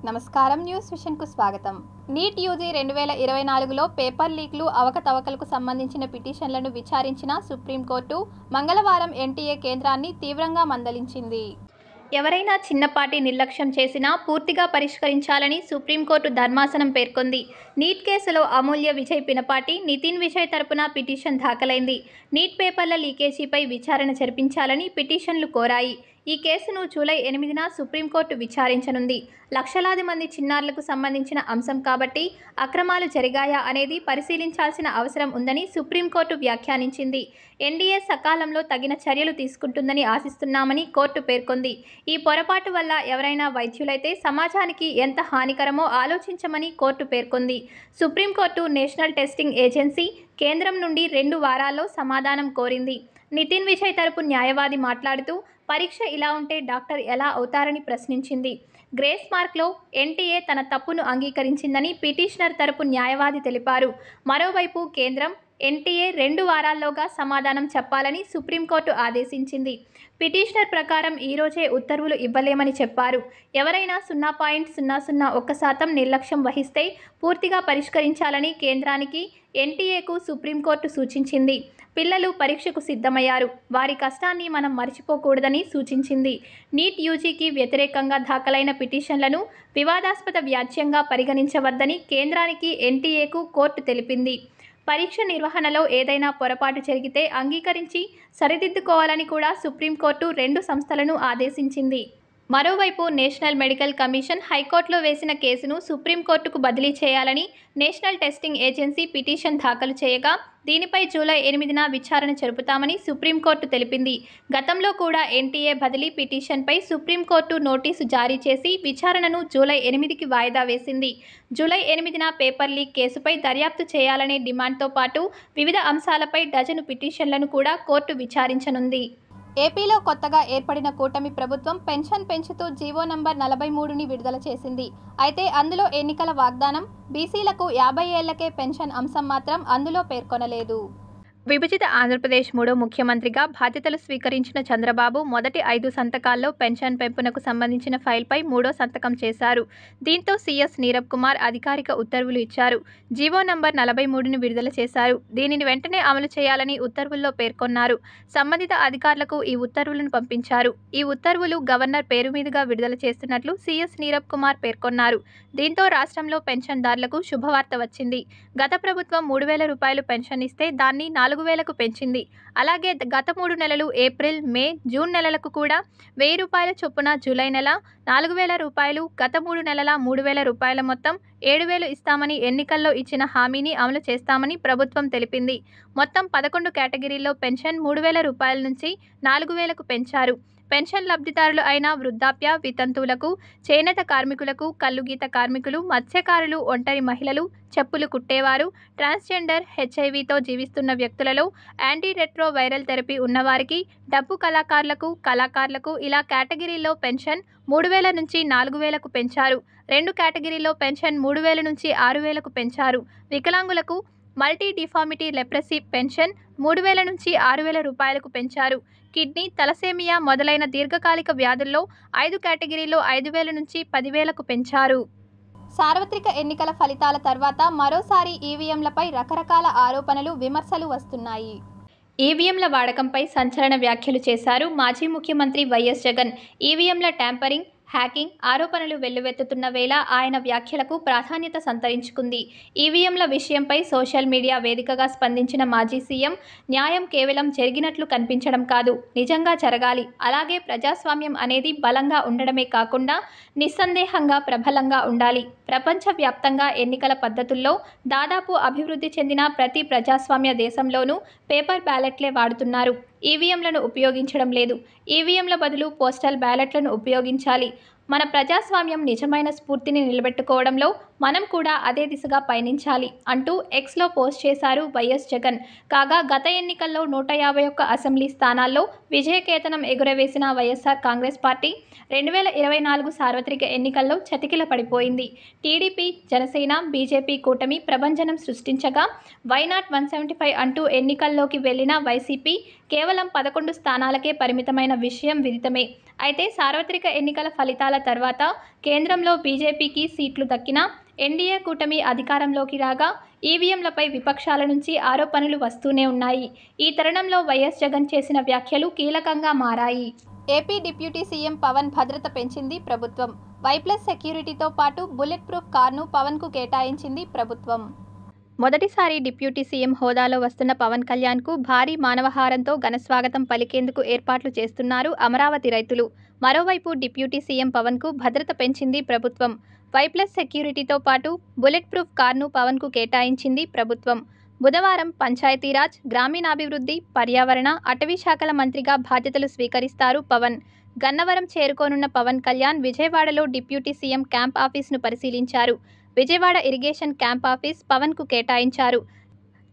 నమస్కారం న్యూస్ విషన్కు స్వాగతం. NEET UG 2024లో paper లీక్లు అవకతవకలకు సంబంధించిన పిటిషన్లను విచారించిన సుప్రీంకోర్టు మంగళవారం ఎన్టీఏ కేంద్రాన్ని తీవ్రంగా మందలించింది. ఎవరైనా చిన్నపాటి నిర్లక్ష్యం చేసినా పూర్తిగా పరిష్కరించాలని సుప్రీంకోర్టు ధర్మాసనం పేర్కొంది. నీట్ కేసులో అమూల్య విజయ్ పినపాటి, నితిన్ విజయ్ తరపున పిటిషన్ దాఖలైంది. నీట్ పేపర్ల లీకేజీపై విచారణ జరిపించాలని పిటిషన్లు కోరాయి. ఈ కేసును జూలై 8న సుప్రీంకోర్టు విచారించనుంది. లక్షలాది మంది చిన్నారులకు సంబంధించిన అంశం కాబట్టి అక్రమాలు జరిగాయా అనేది పరిశీలించాల్సిన అవసరం ఉందని సుప్రీంకోర్టు వ్యాఖ్యానించింది. ఎన్డీఏ సకాలంలో తగిన చర్యలు తీసుకుంటుందని ఆశిస్తున్నామని కోర్టు పేర్కొంది. ఈ పొరపాటు వల్ల ఎవరైనా వైద్యులైతే సమాజానికి ఎంత హానికరమో ఆలోచించమని కోర్టు పేర్కొంది. సుప్రీంకోర్టు నేషనల్ టెస్టింగ్ ఏజెన్సీ కేంద్రం నుండి 2 వారాల్లో సమాధానం కోరింది. నితిన్ విజయ్ తరపు న్యాయవాది మాట్లాడుతూ పరీక్ష ఇలా ఉంటే డాక్టర్ ఎలా అవుతారని ప్రశ్నించింది. గ్రేస్ మార్క్లో ఎన్టీఏ తన తప్పును అంగీకరించిందని పిటిషనర్ తరపు న్యాయవాది తెలిపారు. మరోవైపు కేంద్రం ఎన్టీఏ 2 వారాల్లోగా సమాధానం చెప్పాలని సుప్రీంకోర్టు ఆదేశించింది. పిటిషనర్ ప్రకారం ఈరోజే ఉత్తర్వులు ఇవ్వలేమని చెప్పారు. ఎవరైనా 0.001% నిర్లక్ష్యం వహిస్తే పూర్తిగా పరిష్కరించాలని కేంద్రానికి, ఎన్టీఏకు సుప్రీంకోర్టు సూచించింది. పిల్లలు పరీక్షకు సిద్ధమయ్యారు, వారి కష్టాన్ని మనం మర్చిపోకూడదని సూచించింది. నీట్ యూజీకి వ్యతిరేకంగా దాఖలైన పిటిషన్లను వివాదాస్పద వ్యాజ్యంగా పరిగణించవద్దని కేంద్రానికి, ఎన్టీఏకు కోర్టు తెలిపింది. పరీక్ష నిర్వహణలో ఏదైనా పొరపాటు జరిగితే అంగీకరించి సరిదిద్దుకోవాలని కూడా సుప్రీంకోర్టు 2 సంస్థలను ఆదేశించింది. మరోవైపు నేషనల్ మెడికల్ కమిషన్ హైకోర్టులో వేసిన కేసును సుప్రీంకోర్టుకు బదిలీ చేయాలని నేషనల్ టెస్టింగ్ ఏజెన్సీ పిటిషన్ దాఖలు చేయగా దీనిపై జూలై 8న విచారణ జరుపుతామని సుప్రీంకోర్టు తెలిపింది. గతంలో కూడా ఎన్టీఏ బదిలీ పిటిషన్పై సుప్రీంకోర్టు నోటీసు జారీ చేసి విచారణను జూలై 8కి వాయిదా వేసింది. జూలై 8న పేపర్ లీక్ కేసుపై దర్యాప్తు చేయాలనే డిమాండ్తో పాటు వివిధ అంశాలపై డజను పిటిషన్లను కూడా కోర్టు విచారించనుంది. ఏపీలో కొత్తగా ఏర్పడిన కూటమి ప్రభుత్వం పెన్షన్ పెంచుతూ జీవో నంబర్ 43ని విడుదల చేసింది. అయితే అందులో ఎన్నికల వాగ్దానం బీసీలకు 50 ఏళ్లకే పెన్షన్ అంశం మాత్రం అందులో పేర్కొనలేదు. విభజిత ఆంధ్రప్రదేశ్ 3వ ముఖ్యమంత్రిగా బాధ్యతలు స్వీకరించిన చంద్రబాబు మొదటి 5 సంతకాల్లో పెన్షన్ పెంపునకు సంబంధించిన ఫైల్పై 3వ సంతకం చేశారు. దీంతో సీఎస్ నీరబ్ కుమార్ అధికారిక ఉత్తర్వులు ఇచ్చారు. జీవో నంబర్ 43ని విడుదల చేశారు. దీనిని వెంటనే అమలు చేయాలని ఉత్తర్వుల్లో పేర్కొన్నారు. సంబంధిత అధికారులకు ఈ ఉత్తర్వులను పంపించారు. ఈ ఉత్తర్వులు గవర్నర్ పేరు మీదుగా విడుదల చేస్తున్నట్లు సీఎస్ నీరబ్ కుమార్ పేర్కొన్నారు. దీంతో రాష్ట్రంలో పెన్షన్దారులకు శుభవార్త వచ్చింది. గత ప్రభుత్వం 3,000 రూపాయలు పెన్షన్ ఇస్తే దాన్ని 4,000కు పెంచింది. అలాగే గత 3 నెలలు ఏప్రిల్, మే, జూన్ నెలలకు కూడా 1,000 రూపాయల చొప్పున జూలై నెల 4,000 రూపాయలు, గత 3 నెలల 3,000 రూపాయల మొత్తం 7,000 ఇస్తామని ఎన్నికల్లో ఇచ్చిన హామీని అమలు చేస్తామని ప్రభుత్వం తెలిపింది. మొత్తం 11 కేటగిరీల్లో పెన్షన్ 3,000 రూపాయల నుంచి 4,000కు పెంచారు. పెన్షన్ లబ్ధిదారులు అయిన వృద్ధాప్య, వితంతువులకు, చేనేత కార్మికులకు, కల్లుగీత కార్మికులు, మత్స్యకారులు, ఒంటరి మహిళలు, చెప్పులు కుట్టేవారు, ట్రాన్స్జెండర్, హెచ్ఐవితో జీవిస్తున్న వ్యక్తులలో యాంటీ రెట్రో వైరల్ థెరపీ ఉన్నవారికి, డప్పు కళాకారులకు ఇలా కేటగిరీల్లో పెన్షన్ 3,000 నుంచి 4,000కు పెంచారు. 2 కేటగిరీల్లో పెన్షన్ 3,000 నుంచి 6,000కు పెంచారు. వికలాంగులకు మల్టీ డిఫార్మిటీ లెప్రసీ పెన్షన్ 3,000 నుంచి 6,000 రూపాయలకు పెంచారు. కిడ్నీ, తలసేమియా మొదలైన దీర్ఘకాలిక వ్యాధుల్లో 5 కేటగిరీల్లో 5,000 నుంచి 10,000కు పెంచారు. సార్వత్రిక ఎన్నికల ఫలితాల తర్వాత మరోసారి ఈవీఎంలపై రకరకాల ఆరోపణలు, విమర్శలు వస్తున్నాయి. ఈవీఎంల వాడకంపై సంచలన వ్యాఖ్యలు చేశారు మాజీ ముఖ్యమంత్రి వైఎస్ జగన్. ఈవీఎంల ట్యాంపరింగ్, హ్యాకింగ్ ఆరోపణలు వెల్లువెత్తుతున్న వేళ ఆయన వ్యాఖ్యలకు ప్రాధాన్యత సంతరించుకుంది. ఈవీఎంల విషయంపై సోషల్ మీడియా వేదికగా స్పందించిన మాజీ సీఎం, న్యాయం కేవలం జరిగినట్లు కనిపించడం కాదు, నిజంగా జరగాలి. అలాగే ప్రజాస్వామ్యం అనేది బలంగా ఉండడమే కాకుండా నిస్సందేహంగా ప్రబలంగా ఉండాలి. ప్రపంచవ్యాప్తంగా ఎన్నికల పద్ధతుల్లో దాదాపు అభివృద్ధి చెందిన ప్రతి ప్రజాస్వామ్య దేశంలోనూ పేపర్ బ్యాలెట్లే వాడుతున్నారు. ఈవీఎంలను ఉపయోగించడం లేదు. ఈవీఎంల బదులు పోస్టల్ బ్యాలెట్లను ఉపయోగించాలి. మన ప్రజాస్వామ్యం నిజమైన స్ఫూర్తిని నిలబెట్టుకోవడంలో మనం కూడా అదే దిశగా పయనించాలి అంటూ ఎక్స్లో పోస్ట్ చేశారు వైఎస్ జగన్. కాగా గత ఎన్నికల్లో 151 అసెంబ్లీ స్థానాల్లో విజయకేతనం ఎగురవేసిన వైఎస్ఆర్ కాంగ్రెస్ పార్టీ 2024 సార్వత్రిక ఎన్నికల్లో చతికిల పడిపోయింది. టీడీపీ, జనసేన, బీజేపీ కూటమి ప్రభంజనం సృష్టించగా వైనాట్ 175 అంటూ ఎన్నికల్లోకి వెళ్లిన వైసీపీ కేవలం 11 స్థానాలకే పరిమితమైన విషయం విదితమే. అయితే సార్వత్రిక ఎన్నికల ఫలితాల తర్వాత కేంద్రంలో బీజేపీకి సీట్లు దక్కినా ఎన్డీఏ కూటమి అధికారంలోకి రాగా ఈవీఎంలపై విపక్షాల నుంచి ఆరోపణలు వస్తూనే ఉన్నాయి. ఈ తరుణంలో వైఎస్ జగన్ చేసిన వ్యాఖ్యలు కీలకంగా మారాయి. ఏపీ డిప్యూటీ సీఎం పవన్ భద్రత పెంచింది ప్రభుత్వం. వైప్లస్ సెక్యూరిటీతో పాటు బుల్లెట్ ప్రూఫ్ కార్ను పవన్కు కేటాయించింది ప్రభుత్వం. మొదటిసారి డిప్యూటీ సీఎం హోదాలో వస్తున్న పవన్ కళ్యాణ్కు భారీ మానవహారంతో ఘనస్వాగతం పలికేందుకు ఏర్పాట్లు చేస్తున్నారు అమరావతి రైతులు. మరోవైపు డిప్యూటీ సీఎం పవన్కు భద్రత పెంచింది ప్రభుత్వం. వైప్లస్ సెక్యూరిటీతో పాటు బుల్లెట్ ప్రూఫ్ కార్ను పవన్కు కేటాయించింది ప్రభుత్వం. బుధవారం పంచాయతీరాజ్, గ్రామీణాభివృద్ధి, పర్యావరణ, అటవీ శాఖల మంత్రిగా బాధ్యతలు స్వీకరిస్తారు పవన్. గన్నవరం చేరుకోనున్న పవన్ కళ్యాణ్ విజయవాడలో డిప్యూటీ సీఎం క్యాంప్ ఆఫీసును పరిశీలించారు. విజయవాడ ఇరిగేషన్ క్యాంప్ ఆఫీస్ పవన్కు కేటాయించారు.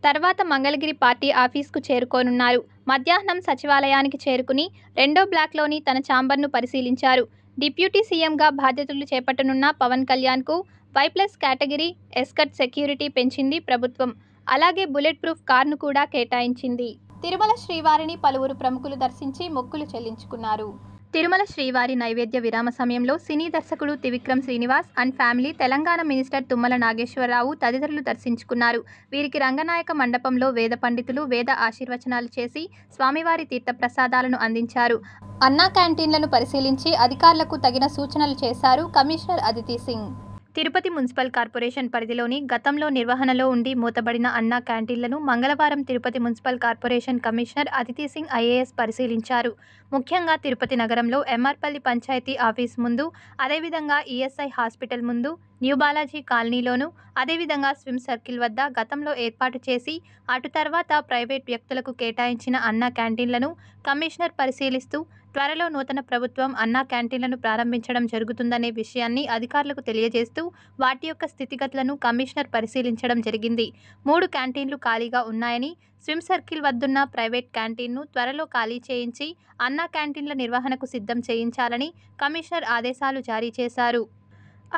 తర్వాత మంగళగిరి పార్టీ ఆఫీస్కు చేరుకోనున్నారు. మధ్యాహ్నం సచివాలయానికి చేరుకుని 2వ బ్లాక్లోని తన ఛాంబర్ను పరిశీలించారు. డిప్యూటీ సీఎంగా బాధ్యతలు చేపట్టనున్న పవన్ కళ్యాణ్కు వైప్లస్ కేటగిరీ ఎస్కర్ట్ సెక్యూరిటీ పెంచింది ప్రభుత్వం. అలాగే బుల్లెట్ ప్రూఫ్ కార్ను కూడా కేటాయించింది. తిరుమల శ్రీవారిని పలువురు ప్రముఖులు దర్శించి మొక్కులు చెల్లించుకున్నారు. తిరుమల శ్రీవారి నైవేద్య విరామ సమయంలో సినీ దర్శకుడు Trivikram Srinivas and family, Telangana minister Tummala Nageswara Rao తదితరులు దర్శించుకున్నారు. వీరికి రంగనాయక మండపంలో వేద పండితులు వేద ఆశీర్వచనాలు చేసి స్వామివారి తీర్థప్రసాదాలను అందించారు. అన్నా క్యాంటీన్లను పరిశీలించి అధికారులకు తగిన సూచనలు చేశారు commissioner Aditi Singh. Tirupati municipal corporation పరిధిలోని గతంలో నిర్వహణలో ఉండి మూతబడిన అన్నా క్యాంటీన్లను మంగళవారం Tirupati municipal corporation commissioner Aditi Singh IAS పరిశీలించారు. ముఖ్యంగా తిరుపతి నగరంలో ఎంఆర్పల్లి పంచాయతీ ఆఫీస్ ముందు, అదేవిధంగా ఈఎస్ఐ హాస్పిటల్ ముందు, న్యూ బాలాజీ కాలనీలోను, అదేవిధంగా స్విమ్ సర్కిల్ వద్ద గతంలో ఏర్పాటు చేసి అటు తర్వాత ప్రైవేట్ వ్యక్తులకు కేటాయించిన అన్నా క్యాంటీన్లను కమిషనర్ పరిశీలిస్తూ త్వరలో నూతన ప్రభుత్వం అన్నా క్యాంటీన్లను ప్రారంభించడం జరుగుతుందనే విషయాన్ని అధికారులకు తెలియజేస్తూ వాటి యొక్క స్థితిగతులను కమిషనర్ పరిశీలించడం జరిగింది. 3 క్యాంటీన్లు ఖాళీగా ఉన్నాయని, స్విమ్ సర్కిల్ వద్దున్న ప్రైవేట్ క్యాంటీన్ను త్వరలో ఖాళీ చేయించి అన్నా క్యాంటీన్ల నిర్వహణకు సిద్ధం చేయించాలని కమిషనర్ ఆదేశాలు జారీ చేశారు.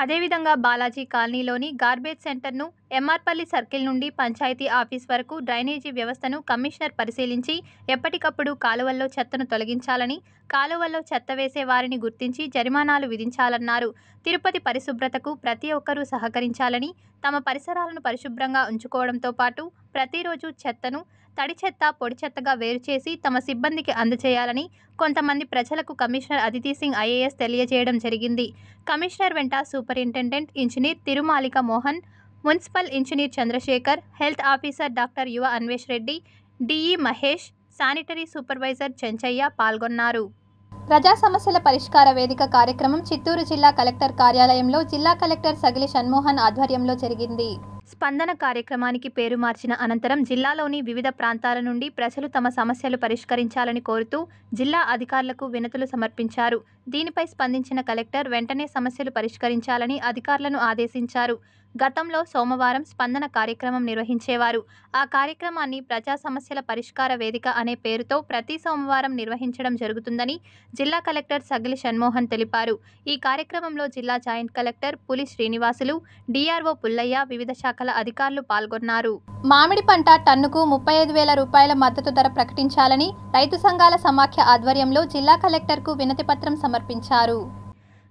అదేవిధంగా బాలాజీ కాలనీలోని గార్బేజ్ సెంటర్ను, ఎంఆర్పల్లి సర్కిల్ నుండి పంచాయతీ ఆఫీస్ వరకు డ్రైనేజీ వ్యవస్థను కమిషనర్ పరిశీలించి ఎప్పటికప్పుడు కాలువల్లో చెత్తను తొలగించాలని, కాలువల్లో చెత్త వేసే వారిని గుర్తించి జరిమానాలు విధించాలన్నారు. తిరుపతి పరిశుభ్రతకు ప్రతి ఒక్కరూ సహకరించాలని, తమ పరిసరాలను పరిశుభ్రంగా ఉంచుకోవడంతో పాటు ప్రతిరోజు చెత్తను తడి చెత్త, పొడి చెత్తగా వేరు చేసి తమ సిబ్బందికి అందజేయాలని కొంతమంది ప్రజలకు కమిషనర్ అదితి సింగ్ ఐఏఎస్ తెలియజేయడం జరిగింది. కమిషనర్ వెంట superintendent engineer Tirumalika Mohan, municipal engineer Chandrasekhar, health officer doctor Yuva Anvesh Reddy, DE Mahesh, sanitary supervisor Chenchayya పాల్గొన్నారు. ప్రజా సమస్యల పరిష్కార వేదిక కార్యక్రమం చిత్తూరు జిల్లా కలెక్టర్ కార్యాలయంలో జిల్లా కలెక్టర్ సగిలి షణ్మోహన్ ఆధ్వర్యంలో జరిగింది. స్పందన కార్యక్రమానికి పేరు మార్చిన అనంతరం జిల్లాలోని వివిధ ప్రాంతాల నుండి ప్రజలు తమ సమస్యలు పరిష్కరించాలని కోరుతూ జిల్లా అధికారులకు వినతులు సమర్పించారు. దీనిపై స్పందించిన కలెక్టర్ వెంటనే సమస్యలు పరిష్కరించాలని అధికారులను ఆదేశించారు. గతంలో సోమవారం స్పందన కార్యక్రమం నిర్వహించేవారు. ఆ కార్యక్రమాన్ని ప్రజా సమస్యల పరిష్కార వేదిక అనే పేరుతో ప్రతి సోమవారం నిర్వహించడం జరుగుతుందని జిల్లా కలెక్టర్ సగిలి షణ్మోహన్ తెలిపారు. ఈ కార్యక్రమంలో జిల్లా జాయింట్ కలెక్టర్ పులి శ్రీనివాసులు, డిఆర్ఓ పుల్లయ్య, వివిధ శాఖల అధికారులు పాల్గొన్నారు. మామిడి పంట టన్నుకు 35,000 రూపాయల మద్దతు ధర ప్రకటించాలని రైతు సంఘాల సమాఖ్య ఆధ్వర్యంలో జిల్లా కలెక్టర్కు వినతిపత్రం సమర్పించారు.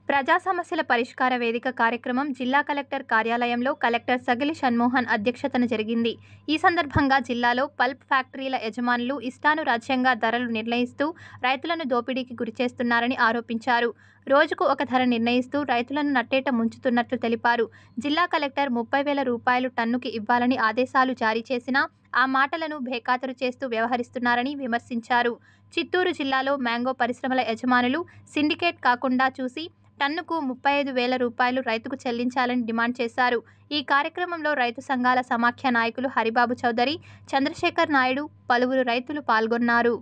ప్రజా సమస్యల పరిష్కార వేదిక కార్యక్రమం జిల్లా కలెక్టర్ కార్యాలయంలో కలెక్టర్ సగిలి షణ్మోహన్ అధ్యక్షతన జరిగింది. ఈ సందర్భంగా జిల్లాలో పల్ప్ ఫ్యాక్టరీల యజమానులు ఇష్టానురాజ్యంగా ధరలు నిర్ణయిస్తూ రైతులను దోపిడీకి గురిచేస్తున్నారని ఆరోపించారు. రోజుకు ఒక ధర నిర్ణయిస్తూ రైతులను నట్టేట ముంచుతున్నట్లు తెలిపారు. జిల్లా కలెక్టర్ 30,000 రూపాయలు టన్నుకి ఇవ్వాలని ఆదేశాలు జారీ చేసినా ఆ మాటలను బేఖాతరు చేస్తూ వ్యవహరిస్తున్నారని విమర్శించారు. చిత్తూరు జిల్లాలో మ్యాంగో పరిశ్రమల యజమానులు సిండికేట్ కాకుండా చూసి టన్నుకు 35,000 రూపాయలు రైతుకు చెల్లించాలని డిమాండ్ చేశారు. ఈ కార్యక్రమంలో రైతు సంఘాల సమాఖ్య నాయకులు హరిబాబు చౌదరి, చంద్రశేఖర్ నాయుడు, పలువురు రైతులు పాల్గొన్నారు.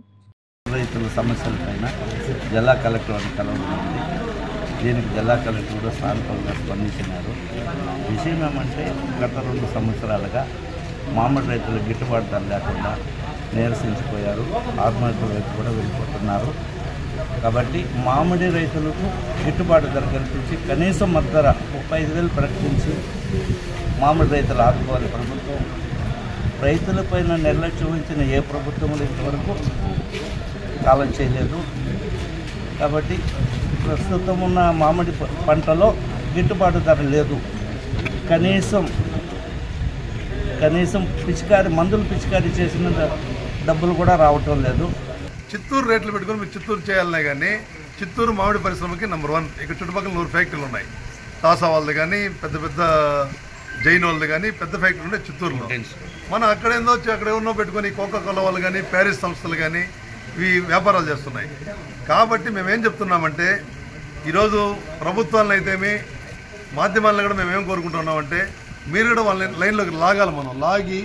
రైతుల సమస్యలపైన జిల్లా కలెక్టర్ కలవనుంది. దీనికి జిల్లా కలెక్టర్ కూడా సానుకూలంగా స్పందించినారు. విషయం ఏమంటే గత 2 సంవత్సరాలుగా మామిడి రైతులు గిట్టుబాటు ధర లేకుండా నీరసించిపోయారు. ఆత్మహత్య వైపు కూడా వెళ్ళిపోతున్నారు. కాబట్టి మామిడి రైతులకు గిట్టుబాటు ధర కల్పించి కనీసం మద్దతు ధర 35,000 ప్రకటించి మామిడి రైతులు ఆదుకోవాలి ప్రభుత్వం. రైతులపైన నిర్లక్ష్యం వహించిన ఏ ప్రభుత్వం ఇంతవరకు కాలం చేయలేదు. కాబట్టి ప్రస్తుతం ఉన్న మామిడి పంటలో గిట్టుబాటు ధర లేదు. కనీసం మందులు పిచికారీ చేసిన డబ్బులు కూడా రావటం లేదు. చిత్తూరు రేట్లు పెట్టుకొని మీరు చిత్తూరు చేయాలనే కానీ చిత్తూరు మామిడి పరిశ్రమకి నెంబర్ 1. ఇక్కడ చుట్టుపక్కల 100 ఫ్యాక్టరీలు ఉన్నాయి. తాసా వాళ్ళది కానీ పెద్ద జైన్ వాళ్ళది కానీ పెద్ద ఫ్యాక్టరీ ఉండే చిత్తూరులో. మనం అక్కడ ఉన్నో పెట్టుకొని కోకాకోలా వాళ్ళు కానీ ప్యారిస్ సంస్థలు కానీ ఇవి వ్యాపారాలు చేస్తున్నాయి. కాబట్టి మేమేం చెప్తున్నామంటే ఈరోజు ప్రభుత్వాలను అయితేమి మాధ్యమాలను కూడా మేమేం కోరుకుంటున్నామంటే మీరు కూడా వాళ్ళ లైన్లోకి లాగాలి. మనం లాగి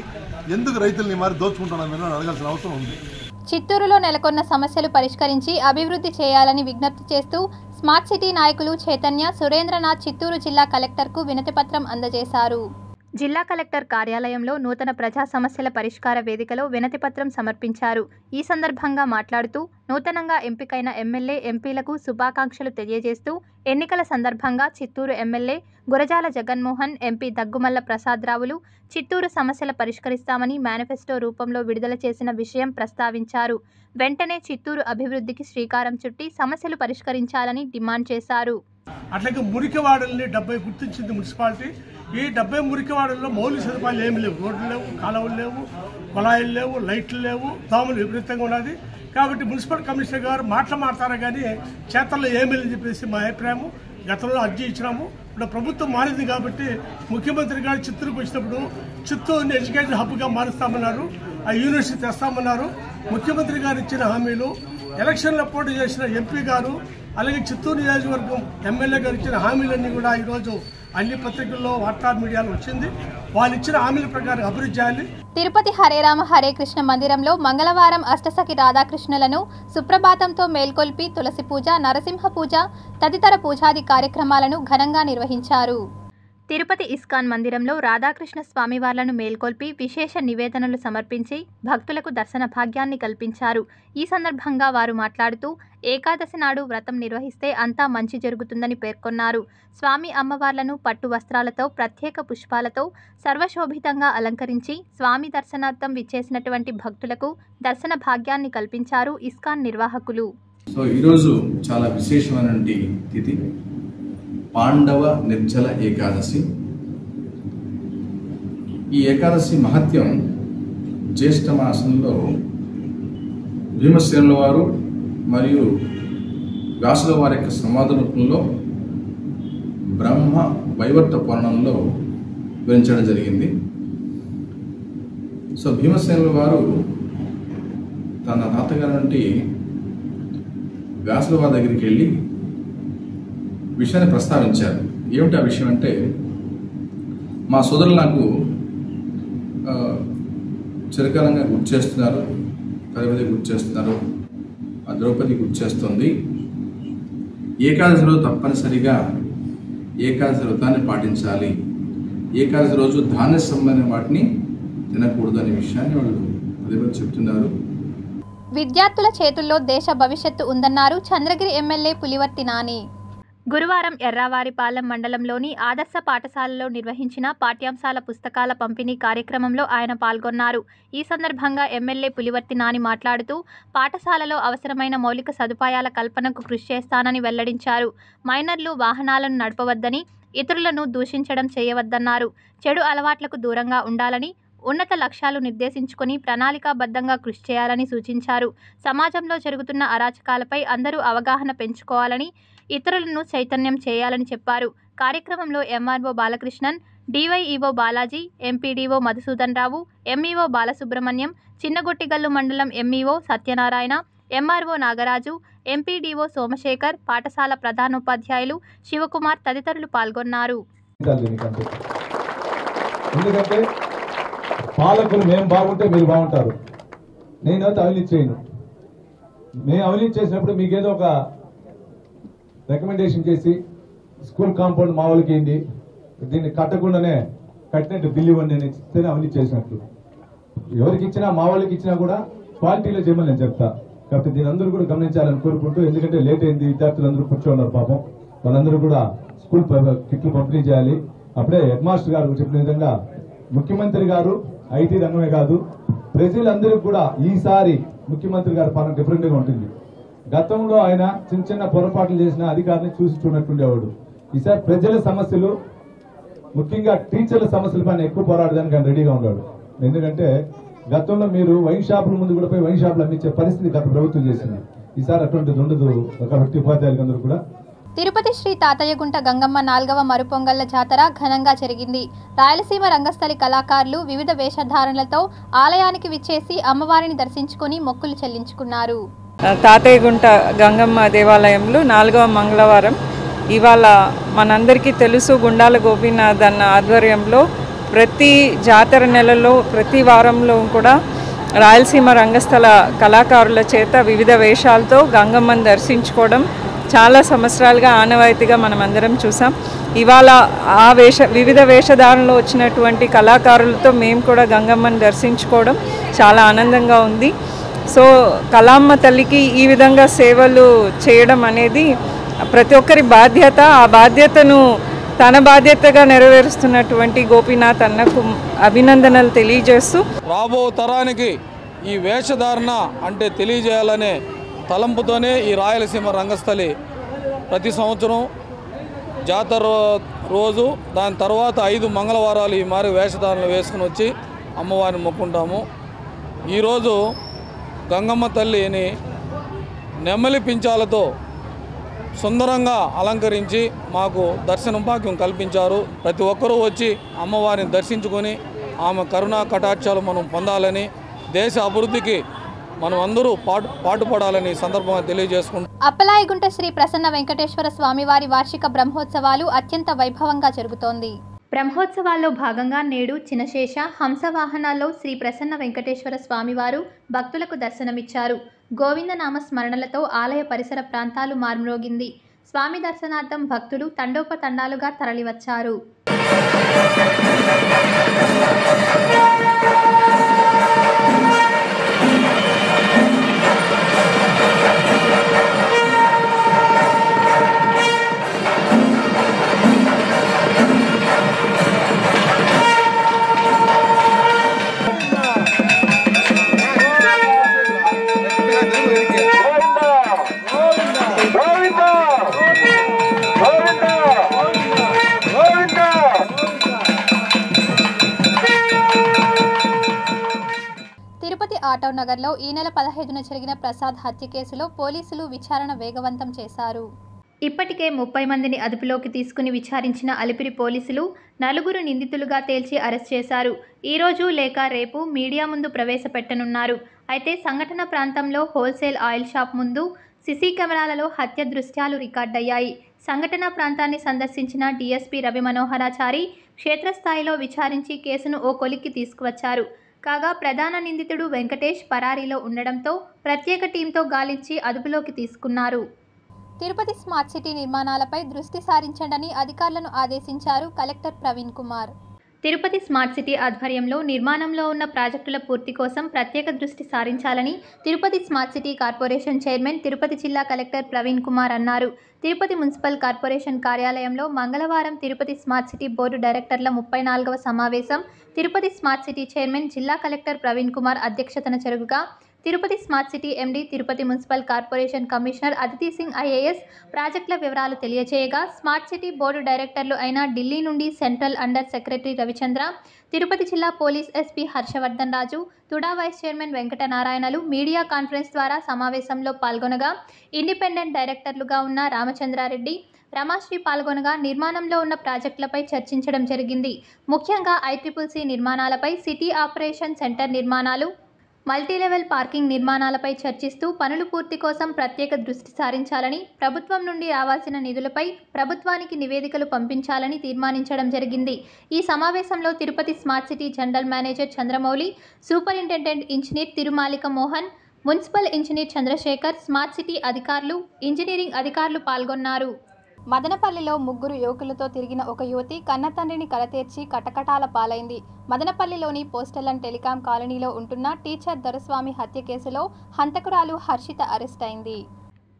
ఎందుకు రైతుల్ని మరి దోచుకుంటున్నాం మీరు అడగాల్సిన అవసరం ఉంది. చిత్తూరులో నెలకొన్న సమస్యలు పరిష్కరించి అభివృద్ధి చేయాలని విజ్ఞప్తి చేస్తూ స్మార్ట్ సిటీ నాయకులు చైతన్య, సురేంద్రనాథ్ చిత్తూరు జిల్లా కలెక్టర్కు వినతిపత్రం అందజేశారు. జిల్లా కలెక్టర్ కార్యాలయంలో నూతన ప్రజా సమస్యల పరిష్కార వేదికలో వినతిపత్రం సమర్పించారు. ఈ సందర్భంగా మాట్లాడుతూ నూతనంగా ఎంపికైన ఎమ్మెల్యే, ఎంపీలకు శుభాకాంక్షలు తెలియజేస్తూ ఎన్నికల సందర్భంగా చిత్తూరు ఎమ్మెల్యే గురజాల జగన్మోహన్, ఎంపీ దగ్గుమల్ల ప్రసాదరావులు చిత్తూరు సమస్యల పరిష్కరిస్తామని మేనిఫెస్టో రూపంలో విడుదల చేసిన విషయం ప్రస్తావించారు. వెంటనే చిత్తూరు అభివృద్ధికి శ్రీకారం చుట్టి సమస్యలు పరిష్కరించాలని డిమాండ్ చేశారు. అట్లాగే మురికివాడల్ని 70 గుర్తించింది మున్సిపాలిటీ. ఈ 70 మురికివాడల్లో మౌలిక సదుపాయాలు ఏమి లేవు. రోడ్లు లేవు, కాలువలు లేవు, కుళాయిలు లేవు, లైట్లు లేవు, దోమలు విపరీతంగా ఉన్నది. కాబట్టి మున్సిపల్ కమిషనర్ గారు మాట్లాడతారా కానీ చేతల్లో ఏమీ లేదని చెప్పేసి మా అభిప్రాయం. గతంలో అర్జీ ఇచ్చినాము. ఇప్పుడు ప్రభుత్వం మారింది కాబట్టి ముఖ్యమంత్రి గారు చిత్తూరుకు వచ్చినప్పుడు చిత్తూరుని ఎడ్యుకేషన్ హబ్గా మారుస్తామన్నారు, ఆ యూనివర్సిటీ తెస్తామన్నారు. ముఖ్యమంత్రి గారు ఇచ్చిన హామీలు, ఎలక్షన్లో పోటీ చేసిన ఎంపీ గారు, అలాగే చిత్తూరు నియోజకవర్గం ఎమ్మెల్యే గారు ఇచ్చిన హామీలన్నీ కూడా ఈరోజు అన్ని పత్రికల్లో, వార్తా మీడియాలో వచ్చింది. వాళ్ళు ఇచ్చిన హామీల ప్రకారం అభివృద్ధి చేయాలి. తిరుపతి హరేరామ హరే కృష్ణ మందిరంలో మంగళవారం అష్టసఖి రాధాకృష్ణులను సుప్రభాతంతో మేల్కొల్పి తులసి పూజ, నరసింహ పూజ తదితర పూజాది కార్యక్రమాలను ఘనంగా నిర్వహించారు. తిరుపతి ఇస్కాన్ మందిరంలో రాధాకృష్ణ స్వామివార్లను మేల్కొల్పి విశేష నివేదనలు సమర్పించి భక్తులకు దర్శన భాగ్యాన్ని కల్పించారు. ఈ సందర్భంగా వారు మాట్లాడుతూ ఏకాదశి నాడు వ్రతం నిర్వహిస్తే అంతా మంచి జరుగుతుందని పేర్కొన్నారు. స్వామి అమ్మవార్లను పట్టు వస్త్రాలతో, ప్రత్యేక పుష్పాలతో సర్వశోభితంగా అలంకరించి స్వామి దర్శనార్థం విచ్చేసినటువంటి భక్తులకు దర్శన భాగ్యాన్ని కల్పించారు ఇస్కాన్ నిర్వాహకులు. ఈరోజు చాలా విశేషమైనటువంటి తిథి పాండవ నిర్జల ఏకాదశి. ఈ ఏకాదశి మహత్యం జ్యేష్ఠ మాసంలో భీమసేనుల వారు మరియు వ్యాసుల వారి యొక్క సంవాద రూపంలో బ్రహ్మ వైవర్త పురాణంలో వివరించడం జరిగింది. భీమసేనుల వారు తన తాతగారి నుండి వ్యాసుల వారి దగ్గరికి వెళ్ళి విషయాన్ని ప్రస్తావించారు. ఏమిటి ఆ విషయం అంటే, మా సోదరులు నాకు చిరకాలంగా గుర్తు చేస్తున్నారు, పదే గుర్తు చేస్తున్నారు, ఆ ద్రౌపది గుర్తు చేస్తుంది. ఏకాదశి రోజు తప్పనిసరిగా ఏకాదశి వ్రతాన్ని పాటించాలి, ఏకాదశి రోజు ధాన్య సంబంధమైన వాటిని తినకూడదు అనే విషయాన్ని వాళ్ళు పదే చెప్తున్నారు. విద్యార్థుల చేతుల్లో దేశ భవిష్యత్తు ఉందన్నారు చంద్రగిరి ఎమ్మెల్యే పులివర్తి నాని. గురువారం ఎర్రావారిపాలెం మండలంలోని ఆదర్శ పాఠశాలలో నిర్వహించిన పాఠ్యాంశాల పుస్తకాల పంపిణీ కార్యక్రమంలో ఆయన పాల్గొన్నారు. ఈ సందర్భంగా ఎమ్మెల్యే పులివర్తి నాని మాట్లాడుతూ పాఠశాలలో అవసరమైన మౌలిక సదుపాయాల కల్పనకు కృషి చేస్తానని వెల్లడించారు. మైనర్లు వాహనాలను నడపవద్దని, ఇతరులను దూషించడం చేయవద్దన్నారు. చెడు అలవాట్లకు దూరంగా ఉండాలని, ఉన్నత లక్ష్యాలు నిర్దేశించుకొని ప్రణాళికాబద్ధంగా కృషి చేయాలని సూచించారు. సమాజంలో జరుగుతున్న అరాచకాలపై అందరూ అవగాహన పెంచుకోవాలని, ఇతరులను చైతన్యం చేయాలని చెప్పారు. కార్యక్రమంలో MRO Balakrishnan, DYEO Balaji, MPDO Madhusudan Rao, MEO Balasubrahmanyam, Chinnagottigallu మండలం MEO Satyanarayana, MRO Nagaraju, MPDO Somasekhar, పాఠశాల ప్రధానోపాధ్యాయులు శివకుమార్ తదితరులు పాల్గొన్నారు. ఎందుకంటే పాలకులు మేము బాగుంటే మీరు బాగుంటారు. నేనైతే అవినీతి చేయను. మేము అవినీతి చేసినప్పుడు మీకేదో ఒక రికమెండేషన్ చేసి స్కూల్ కాంపౌండ్ మా వాళ్ళకి ఏంటి, దీన్ని కట్టకుండానే కట్టినట్టు బిల్లు ఇవ్వండి అని ఇస్తేనే అవినీతి చేసినట్లు. ఎవరికి ఇచ్చినా మా వాళ్ళకి ఇచ్చినా కూడా క్వాలిటీలో చేయమని నేను చెప్తా. కాబట్టి దీని అందరూ కూడా గమనించాలని కోరుకుంటూ, ఎందుకంటే లేట్ అయింది, విద్యార్థులందరూ కూర్చోన్నారు పాపం, వాళ్ళందరూ కూడా స్కూల్ కిట్లు పంపిణీ చేయాలి. అప్పుడే హెడ్ మాస్టర్ గారు చెప్పిన విధంగా ముఖ్యమంత్రి గారు ఐటీ రంగమే కాదు ప్రజలందరికీ కూడా ఈసారి ముఖ్యమంత్రి గారి పాలన డిఫరెంట్ గా ఉంటుంది. గతంలో ఆయన చిన్న చిన్న పొరపాట్లు చేసిన అధికారిని చూసి చూడనట్టుండేవాడు. ఈసారి ప్రజల సమస్యలు, ముఖ్యంగా టీచర్ల సమస్యలపైన ఎక్కువ పోరాడడానికి ఆయన రెడీగా ఉన్నాడు. ఎందుకంటే గతంలో మీరు వైన్ షాపుల ముందు కూడా పోయి వైన్ షాపులు అమ్మించే పరిస్థితి గత ప్రభుత్వం చేసింది. ఈసారి అటువంటిది ఉండదు కాబట్టి ఉపాధ్యాయులందరూ కూడా. తిరుపతి శ్రీ తాతయ్యగుంట గంగమ్మ 4వ మరుపొంగళ్ల జాతర ఘనంగా జరిగింది. రాయలసీమ రంగస్థలి కళాకారులు వివిధ వేషధారణలతో ఆలయానికి విచ్చేసి అమ్మవారిని దర్శించుకుని మొక్కులు చెల్లించుకున్నారు. తాతయ్యగుంట గంగమ్మ దేవాలయంలో 4వ మంగళవారం ఇవాళ మనందరికీ తెలుసు, గుండాల గోపీనాథ్ అన్న ఆధ్వర్యంలో ప్రతి జాతర నెలలో ప్రతి వారంలో కూడా రాయలసీమ రంగస్థల కళాకారుల చేత వివిధ వేషాలతో గంగమ్మను దర్శించుకోవడం చాలా సంవత్సరాలుగా ఆనవాయితీగా మనం అందరం చూసాం. ఇవాళ ఆ వివిధ వేషధారణలో వచ్చినటువంటి కళాకారులతో మేము కూడా గంగమ్మను దర్శించుకోవడం చాలా ఆనందంగా ఉంది. సో కళామ్మ తల్లికి ఈ విధంగా సేవలు చేయడం అనేది ప్రతి ఒక్కరి బాధ్యత. ఆ బాధ్యతను తన బాధ్యతగా నెరవేరుస్తున్నటువంటి గోపీనాథ్ అన్నకు అభినందనలు తెలియజేస్తూ, రాబో తరానికి ఈ వేషధారణ అంటే తెలియజేయాలనే తలంపుతోనే ఈ రాయలసీమ రంగస్థలి ప్రతి సంవత్సరం జాతర రోజు దాని తర్వాత 5 మంగళవారాలు ఈ మారి వేషధారణలు వేసుకుని వచ్చి అమ్మవారిని మొక్కుంటాము. ఈరోజు గంగమ్మ తల్లిని నెమలి పించాలతో సుందరంగా అలంకరించి మాకు దర్శన భాగ్యం కల్పించారు. ప్రతి ఒక్కరూ వచ్చి అమ్మవారిని దర్శించుకొని ఆమె కరుణా కటాక్షాలు మనం పొందాలని, దేశ అభివృద్ధికి మనం అందరూ పాటుపడాలని సందర్భంగా తెలియజేసుకుంటాం. అప్పలాయగుంట శ్రీ ప్రసన్న వెంకటేశ్వర స్వామివారి వార్షిక బ్రహ్మోత్సవాలు అత్యంత వైభవంగా జరుగుతోంది. బ్రహ్మోత్సవాల్లో భాగంగా నేడు చినశేష హంస వాహనాల్లో శ్రీ ప్రసన్న వెంకటేశ్వర స్వామివారు భక్తులకు దర్శనమిచ్చారు. గోవిందనామ స్మరణలతో ఆలయ పరిసర ప్రాంతాలు మార్మ్రోగింది. స్వామి దర్శనార్థం భక్తులు తండోపతండాలుగా తరలివచ్చారు. తిరుపతి ఆటో నగర్లో ఈ నెల 15న జరిగిన ప్రసాద్ హత్య కేసులో పోలీసులు విచారణ వేగవంతం చేశారు. ఇప్పటికే 30 మందిని అదుపులోకి తీసుకుని విచారించిన అలిపిరి పోలీసులు 4 నిందితులుగా తేల్చి అరెస్ట్ చేశారు. ఈరోజు లేక రేపు మీడియా ముందు ప్రవేశపెట్టనున్నారు. అయితే సంఘటన ప్రాంతంలో హోల్సేల్ ఆయిల్ షాప్ ముందు సీసీ కెమెరాలలో హత్య దృశ్యాలు రికార్డయ్యాయి. సంఘటన ప్రాంతాన్ని సందర్శించిన డీఎస్పీ రవి మనోహరాచారి క్షేత్రస్థాయిలో విచారించి కేసును ఓ కొలిక్కి తీసుకువచ్చారు. కాగా ప్రధాన నిందితుడు వెంకటేష్ పరారీలో ఉండడంతో ప్రత్యేక టీంతో గాలించి అదుపులోకి తీసుకున్నారు. తిరుపతి స్మార్ట్ సిటీ నిర్మాణాలపై దృష్టి సారించండని అధికారులను ఆదేశించారు collector Praveen Kumar. Tirupati smart city ఆధ్వర్యంలో నిర్మాణంలో ఉన్న ప్రాజెక్టుల పూర్తి కోసం ప్రత్యేక దృష్టి సారించాలని Tirupati smart city corporation chairman Tirupati జిల్లా కలెక్టర్ ప్రవీణ్ కుమార్ అన్నారు. తిరుపతి మున్సిపల్ కార్పొరేషన్ కార్యాలయంలో మంగళవారం తిరుపతి స్మార్ట్ సిటీ బోర్డు డైరెక్టర్ల 34వ సమావేశం తిరుపతి స్మార్ట్ సిటీ చైర్మన్ జిల్లా కలెక్టర్ ప్రవీణ్ కుమార్ అధ్యక్షతన జరుగుగా Tirupati smart city MD Tirupati municipal corporation commissioner Aditi Singh IAS ప్రాజెక్టుల వివరాలు తెలియజేయగా స్మార్ట్ సిటీ బోర్డు డైరెక్టర్లు అయిన ఢిల్లీ నుండి central under secretary Ravichandra, Tirupati జిల్లా police SP Harshavardhan Raju, TUDA vice chairman వెంకటనారాయణలు మీడియా కాన్ఫరెన్స్ ద్వారా సమావేశంలో పాల్గొనగా ఇండిపెండెంట్ డైరెక్టర్లుగా ఉన్న రామచంద్రారెడ్డి, రమాశ్రీ పాల్గొనగా నిర్మాణంలో ఉన్న ప్రాజెక్టులపై చర్చించడం జరిగింది. ముఖ్యంగా ICCC నిర్మాణాలపై, సిటీ ఆపరేషన్ సెంటర్ నిర్మాణాలు, మల్టీలెవెల్ పార్కింగ్ నిర్మాణాలపై చర్చిస్తూ పనులు పూర్తి కోసం ప్రత్యేక దృష్టి సారించాలని, ప్రభుత్వం నుండి రావాల్సిన నిధులపై ప్రభుత్వానికి నివేదికలు పంపించాలని తీర్మానించడం జరిగింది. ఈ సమావేశంలో Tirupati smart city general manager Chandramouli, superintendent engineer Tirumalika Mohan, municipal engineer Chandrasekhar, smart city అధికారులు, ఇంజనీరింగ్ అధికారులు పాల్గొన్నారు. మదనపల్లిలో 3 యువకులతో తిరిగిన ఒక యువతి కన్నతండ్రిని కలతీర్చి కటకటాల పాలైంది. మదనపల్లిలోని పోస్టల్ అండ్ టెలికాం కాలనీలో ఉంటున్న టీచర్ దొరస్వామి హత్య కేసులో హంతకురాలు హర్షిత అరెస్ట్ అయింది.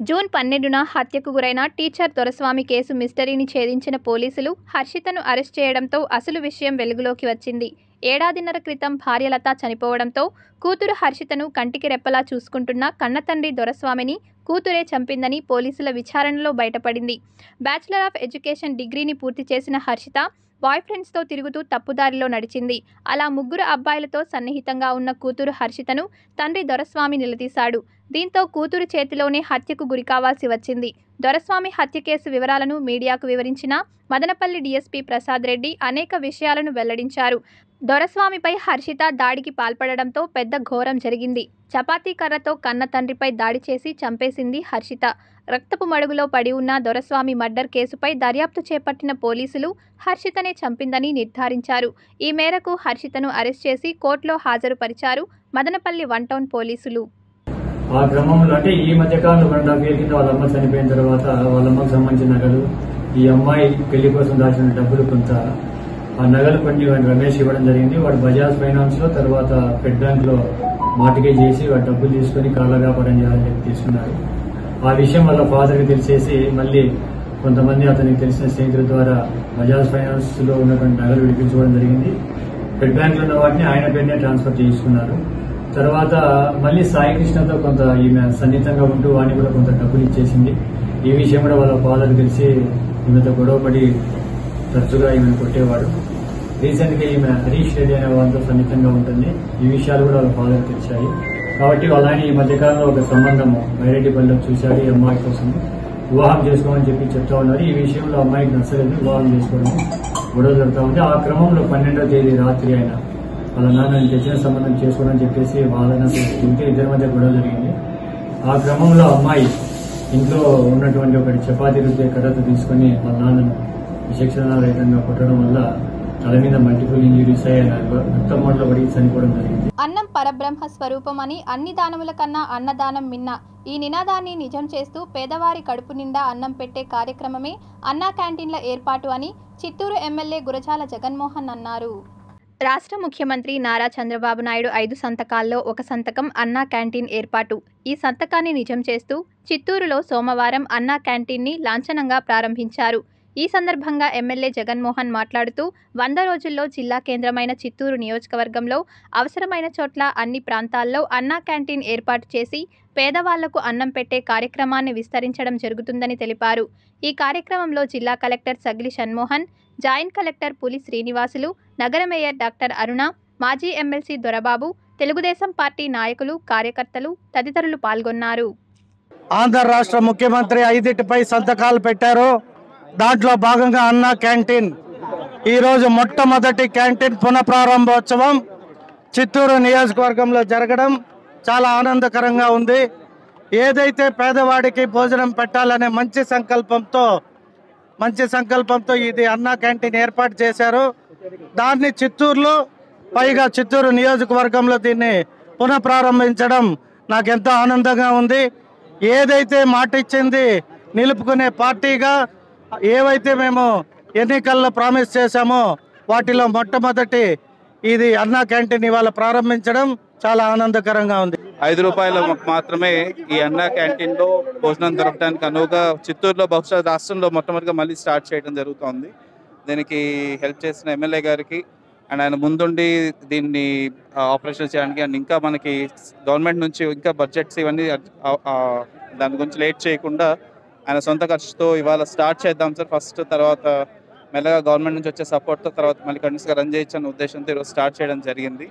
జూన్ 12న హత్యకు గురైన టీచర్ దొరస్వామి కేసు మిస్టరీని ఛేదించిన పోలీసులు హర్షితను అరెస్ట్ చేయడంతో అసలు విషయం వెలుగులోకి వచ్చింది. ఏడాదిన్నర క్రితం భార్య లత చనిపోవడంతో కూతురు హర్షితను కంటికి రెప్పలా చూసుకుంటున్న కన్నతండ్రి దొరస్వామిని కూతురే చంపిందని పోలీసుల విచారణలో బయటపడింది. బ్యాచిలర్ ఆఫ్ ఎడ్యుకేషన్ డిగ్రీని పూర్తి చేసిన హర్షిత బాయ్ ఫ్రెండ్స్తో తిరుగుతూ తప్పుదారిలో నడిచింది. అలా ముగ్గురు అబ్బాయిలతో సన్నిహితంగా ఉన్న కూతురు హర్షితను తండ్రి దొరస్వామి నిలదీశాడు. దీంతో కూతురు చేతిలోనే హత్యకు గురికావాల్సి వచ్చింది. దొరస్వామి హత్య కేసు వివరాలను మీడియాకు వివరించిన మదనపల్లి డీఎస్పీ ప్రసాద్ రెడ్డి అనేక విషయాలను వెల్లడించారు. దొరస్వామిపై హర్షిత దాడికి పాల్పడడంతో పెద్ద ఘోరం జరిగింది. చపాతీ కర్రతో కన్న తండ్రిపై దాడి చేసి చంపేసింది హర్షిత. రక్తపు మడుగులో పడి ఉన్న దొరస్వామి మర్డర్ కేసుపై దర్యాప్తు చేపట్టిన పోలీసులు హర్షితనే చంపిందని నిర్ధారించారు. ఈ మేరకు హర్షితను అరెస్ట్ చేసి కోర్టులో హాజరుపరిచారు మదనపల్లి 1 టౌన్ పోలీసులు. ఆ క్రమంలో అంటే ఈ మధ్యకాలంలో 2.5 ఏళ్ల కింద వాళ్ళ అమ్మ చనిపోయిన తర్వాత వాళ్ళ అమ్మకు సంబంధించిన నగలు, ఈ అమ్మాయి పెళ్లి కోసం దాచిన డబ్బులు కొంత ఆ నగలు కొన్ని రమేష్ ఇవ్వడం జరిగింది. వాడు బజాజ్ ఫైనాన్స్ లో తర్వాత ఫెడ్ బ్యాంక్ లో మార్టిగేజ్ చేసి వాడు డబ్బులు తీసుకుని కాళ్ళ వ్యాపారం చేయాలని చెప్పి తీసుకున్నారు. ఆ విషయం వాళ్ళ ఫాదర్ కి తెలిసేసి మళ్ళీ కొంతమంది అతనికి తెలిసిన స్నేహితుల ద్వారా బజాజ్ ఫైనాన్స్ లో ఉన్నటువంటి నగలు విడిపించుకోవడం జరిగింది. ఫెడ్ బ్యాంక్ లో ఉన్న వాటిని ఆయన పేరునే ట్రాన్స్ఫర్ చేసుకున్నారు. తర్వాత మళ్ళీ సాయి కృష్ణతో కొంత ఈమె సన్నిహితంగా ఉంటూ వాడిని కూడా కొంత డబ్బులు ఇచ్చేసింది. ఈ విషయం కూడా వాళ్ళ ఫాదర్ తెలిసి ఈమెతో గొడవపడి తరచుగా ఈమెను కొట్టేవాడు. రీసెంట్ గా ఈమె హరీష్ రెడ్డి అనే వాళ్ళతో సన్నిహితంగా ఉంటుంది. ఈ విషయాలు కూడా వాళ్ళ ఫాదర్ తెలిసాయి. కాబట్టి వాళ్ళ ఆయన ఈ మధ్యకాలంలో ఒక సంబంధము బైరెడ్డిపల్లిలో చూశాడు. ఈ అమ్మాయి కోసం వివాహం చేసుకోమని చెప్పి చెప్తా ఉన్నారు. ఈ విషయంలో అమ్మాయికి నచ్చలేదు, వివాహం చేసుకోవడం గొడవ జరుగుతూ ఉంది. ఆ క్రమంలో 12వ తేదీ రాత్రి ఆయన వాళ్ళ నాన్న తెచ్చిన సంబంధం చేసుకోవడం చెప్పేసి వాళ్ళని ఉంటే ఇద్దరి మధ్య గొడవ జరిగింది. ఆ క్రమంలో అమ్మాయి ఇంట్లో ఉన్నటువంటి ఒకటి చపాతీ రుద్దే కర్రతో తీసుకుని వాళ్ళ నాన్నను విచక్షణారహితంగా కొట్టడం వల్ల తల మీద మల్టిపుల్ ఇంజురీస్ అయ్యి రక్తమోట్లో పడి చనిపోవడం జరిగింది. అన్నం పరబ్రహ్మ స్వరూపం అని అన్ని దానముల కన్నా అన్నదానం మిన్న. ఈ నినాదాన్ని నిజం చేస్తూ పేదవారి కడుపు నిండా అన్నం పెట్టే కార్యక్రమమే అన్నా క్యాంటీన్ల ఏర్పాటు అని చిత్తూరు ఎమ్మెల్యే గురజాల జగన్మోహన్ అన్నారు. రాష్ట్ర ముఖ్యమంత్రి నారా చంద్రబాబు నాయుడు 5 సంతకాల్లో ఒక సంతకం అన్నా క్యాంటీన్ ఏర్పాటు. ఈ సంతకాన్ని నిజం చేస్తూ చిత్తూరులో సోమవారం అన్నా క్యాంటీన్ని లాంఛనంగా ప్రారంభించారు. ఈ సందర్భంగా ఎమ్మెల్యే జగన్మోహన్ మాట్లాడుతూ 100 రోజుల్లో జిల్లా కేంద్రమైన చిత్తూరు నియోజకవర్గంలో అవసరమైన చోట్ల అన్ని ప్రాంతాల్లో అన్నా క్యాంటీన్ ఏర్పాటు చేసి పేదవాళ్లకు అన్నం పెట్టే కార్యక్రమాన్ని విస్తరించడం జరుగుతుందని తెలిపారు. ఈ కార్యక్రమంలో జిల్లా collector Sagili Shanmohan, joint collector పులి శ్రీనివాసులు, నగర మేయర్ డాక్టర్ అరుణ, మాజీ ఎమ్మెల్సీ దొరబాబు, తెలుగుదేశం పార్టీ నాయకులు, కార్యకర్తలు తదితరులు పాల్గొన్నారు. ఆంధ్ర రాష్ట్ర ముఖ్యమంత్రి 5పై సంతకాలు పెట్టారు. దాంట్లో భాగంగా అన్నా క్యాంటీన్ ఈరోజు మొట్టమొదటి క్యాంటీన్ పునఃప్రారంభోత్సవం చిత్తూరు నియోజకవర్గంలో జరగడం చాలా ఆనందకరంగా ఉంది. ఏదైతే పేదవాడికి భోజనం పెట్టాలనే మంచి సంకల్పంతో ఇది అన్నా క్యాంటీన్ ఏర్పాటు చేశారు. దాన్ని చిత్తూరులో పైగా చిత్తూరు నియోజకవర్గంలో దీన్ని పునఃప్రారంభించడం నాకు ఎంతో ఆనందంగా ఉంది. ఏదైతే మాట ఇచ్చింది నిలుపుకునే పార్టీగా ఏవైతే మేము ఎన్నికల్లో ప్రామిస్ చేశామో వాటిలో మొట్టమొదటి ఇది అన్నా క్యాంటీన్ ఇవాళ ప్రారంభించడం చాలా ఆనందకరంగా ఉంది. 5 రూపాయలు మాత్రమే ఈ అన్నా క్యాంటీన్లో భోజనం దొరకడానికి అనువుగా చిత్తూరులో బహుశా రాష్ట్రంలో మొట్టమొదటిగా మళ్ళీ స్టార్ట్ చేయడం జరుగుతోంది. దీనికి హెల్ప్ చేసిన ఎమ్మెల్యే గారికి అండ్ ఆయన ముందుండి దీన్ని ఆపరేషన్ చేయడానికి అండ్ ఇంకా మనకి గవర్నమెంట్ నుంచి ఇంకా బడ్జెట్స్ ఇవన్నీ దాని గురించి లేట్ చేయకుండా ఆయన సొంత ఖర్చుతో ఇవాళ స్టార్ట్ చేద్దాం సార్ ఫస్ట్, తర్వాత మెల్లగా గవర్నమెంట్ నుంచి వచ్చే సపోర్ట్తో తర్వాత మళ్ళీ కంటిన్యూస్గా రన్ చేయొచ్చు అనే ఉద్దేశంతో ఈరోజు స్టార్ట్ చేయడం జరిగింది.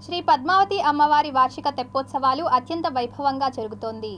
శ్రీ పద్మావతి అమ్మవారి వార్షిక తెప్పోత్సవాలు అత్యంత వైభవంగా జరుగుతోంది.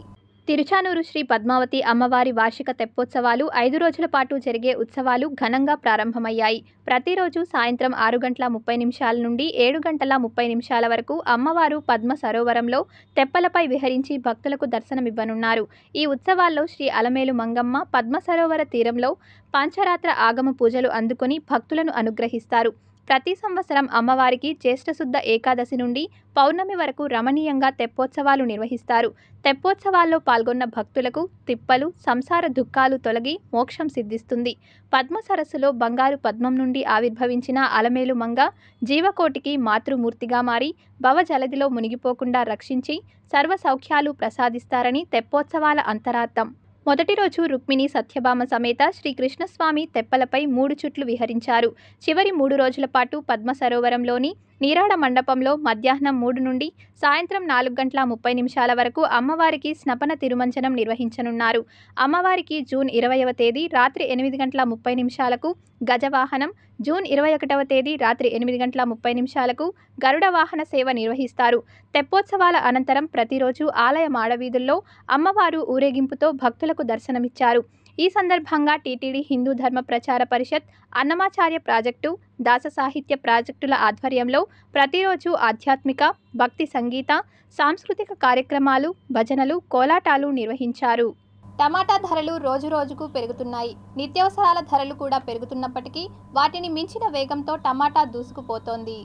తిరుచానూరు శ్రీ పద్మావతి అమ్మవారి వార్షిక తెప్పోత్సవాలు 5 రోజుల పాటు జరిగే ఉత్సవాలు ఘనంగా ప్రారంభమయ్యాయి. ప్రతిరోజు సాయంత్రం 6:30 నుండి 7:30 వరకు అమ్మవారు పద్మ సరోవరంలో తెప్పలపై విహరించి భక్తులకు దర్శనమివ్వనున్నారు. ఈ ఉత్సవాల్లో శ్రీ అలమేలు మంగమ్మ పద్మ సరోవర తీరంలో పంచరాత్ర ఆగమ పూజలు అందుకుని భక్తులను అనుగ్రహిస్తారు. ప్రతి సంవత్సరం అమ్మవారికి జ్యేష్ఠశుద్ధ ఏకాదశి నుండి పౌర్ణమి వరకు రమణీయంగా తెప్పోత్సవాలు నిర్వహిస్తారు. తెప్పోత్సవాల్లో పాల్గొన్న భక్తులకు తిప్పలు, సంసార దుఃఖాలు తొలగి మోక్షం సిద్ధిస్తుంది. పద్మ సరస్సులో బంగారు పద్మం నుండి ఆవిర్భవించిన అలమేలు మంగ జీవకోటికి మాతృమూర్తిగా మారి భవజలదిలో మునిగిపోకుండా రక్షించి సర్వ సౌఖ్యాలు ప్రసాదిస్తారని తెప్పోత్సవాల అంతరార్థం. మొదటి రోజు రుక్మిణి సత్యభామ సమేత శ్రీకృష్ణస్వామి తెప్పలపై 3 చుట్లు విహరించారు. చివరి 3 రోజుల పాటు పద్మ సరోవరంలోని నీరాడ మండపంలో మధ్యాహ్నం 3 నుండి సాయంత్రం 4:30 వరకు అమ్మవారికి స్నపన తిరుమంజనం నిర్వహించనున్నారు. అమ్మవారికి జూన్ 20వ తేదీ రాత్రి 8:30 గజవాహనం, జూన్ 21వ తేదీ రాత్రి 8:30 గరుడ వాహన సేవ నిర్వహిస్తారు. తెప్పోత్సవాల అనంతరం ప్రతిరోజు ఆలయ మాడవీధుల్లో అమ్మవారు ఊరేగింపుతో భక్తులకు దర్శనమిచ్చారు. ఈ సందర్భంగా టీటీడీ హిందూ ధర్మ ప్రచార పరిషత్, అన్నమాచార్య ప్రాజెక్టు, దాస సాహిత్య ప్రాజెక్టుల ఆధ్వర్యంలో ప్రతిరోజు ఆధ్యాత్మిక, భక్తి సంగీత, సాంస్కృతిక కార్యక్రమాలు, భజనలు, కోలాటాలు నిర్వహించారు. టమాటా ధరలు రోజురోజుకు పెరుగుతున్నాయి. నిత్యావసరాల ధరలు కూడా పెరుగుతున్నప్పటికీ వాటిని మించిన వేగంతో టమాటా దూసుకుపోతోంది.